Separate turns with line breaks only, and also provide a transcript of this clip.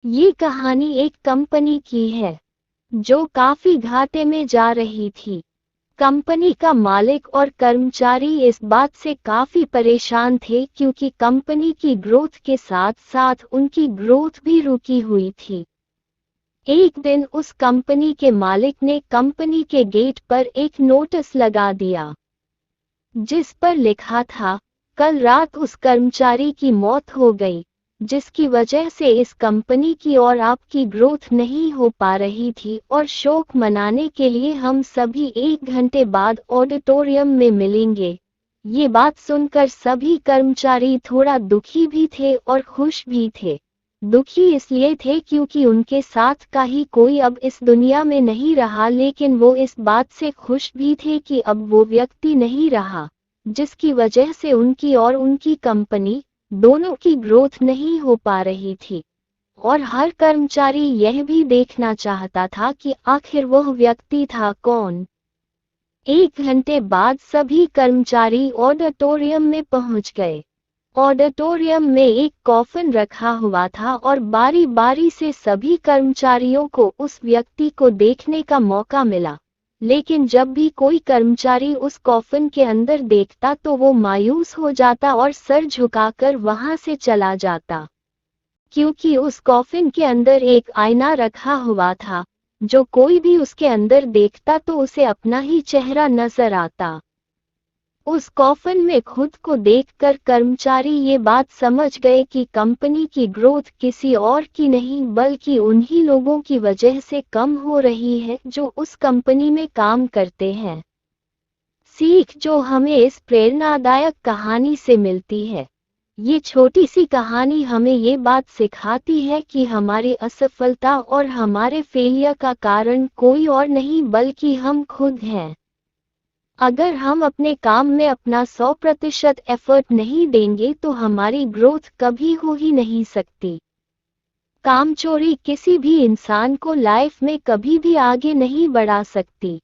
ये कहानी एक कंपनी की है जो काफी घाटे में जा रही थी। कंपनी का मालिक और कर्मचारी इस बात से काफी परेशान थे क्योंकि कंपनी की ग्रोथ के साथ साथ उनकी ग्रोथ भी रुकी हुई थी। एक दिन उस कंपनी के मालिक ने कंपनी के गेट पर एक नोटिस लगा दिया जिस पर लिखा था, कल रात उस कर्मचारी की मौत हो गई, जिसकी वजह से इस कंपनी की और आपकी ग्रोथ नहीं हो पा रही थी और शोक मनाने के लिए हम सभी 1 घंटे बाद ऑडिटोरियम में मिलेंगे। ये बात सुनकर सभी कर्मचारी थोड़ा दुखी भी थे और खुश भी थे। दुखी इसलिए थे क्योंकि उनके साथ का ही कोई अब इस दुनिया में नहीं रहा, लेकिन वो इस बात से खुश भी थे कि अब वो व्यक्ति नहीं रहा जिसकी वजह से उनकी और उनकी कंपनी दोनों की ग्रोथ नहीं हो पा रही थी। और हर कर्मचारी यह भी देखना चाहता था कि आखिर वह व्यक्ति था कौन। 1 घंटे बाद सभी कर्मचारी ऑडिटोरियम में पहुंच गए। ऑडिटोरियम में एक कॉफिन रखा हुआ था और बारी बारी से सभी कर्मचारियों को उस व्यक्ति को देखने का मौका मिला, लेकिन जब भी कोई कर्मचारी उस कॉफिन के अंदर देखता तो वो मायूस हो जाता और सर झुकाकर वहां से चला जाता, क्योंकि उस कॉफिन के अंदर एक आईना रखा हुआ था। जो कोई भी उसके अंदर देखता तो उसे अपना ही चेहरा नजर आता। उस कॉफिन में खुद को देखकर कर्मचारी ये बात समझ गए कि कंपनी की ग्रोथ किसी और की नहीं बल्कि उन्हीं लोगों की वजह से कम हो रही है जो उस कंपनी में काम करते हैं। सीख जो हमें इस प्रेरणादायक कहानी से मिलती है। ये छोटी सी कहानी हमें ये बात सिखाती है कि हमारी असफलता और हमारे फेलियर का कारण कोई और नहीं बल्कि हम खुद हैं। अगर हम अपने काम में अपना 100% एफर्ट नहीं देंगे तो हमारी ग्रोथ कभी हो ही नहीं सकती। कामचोरी किसी भी इंसान को लाइफ में कभी भी आगे नहीं बढ़ा सकती।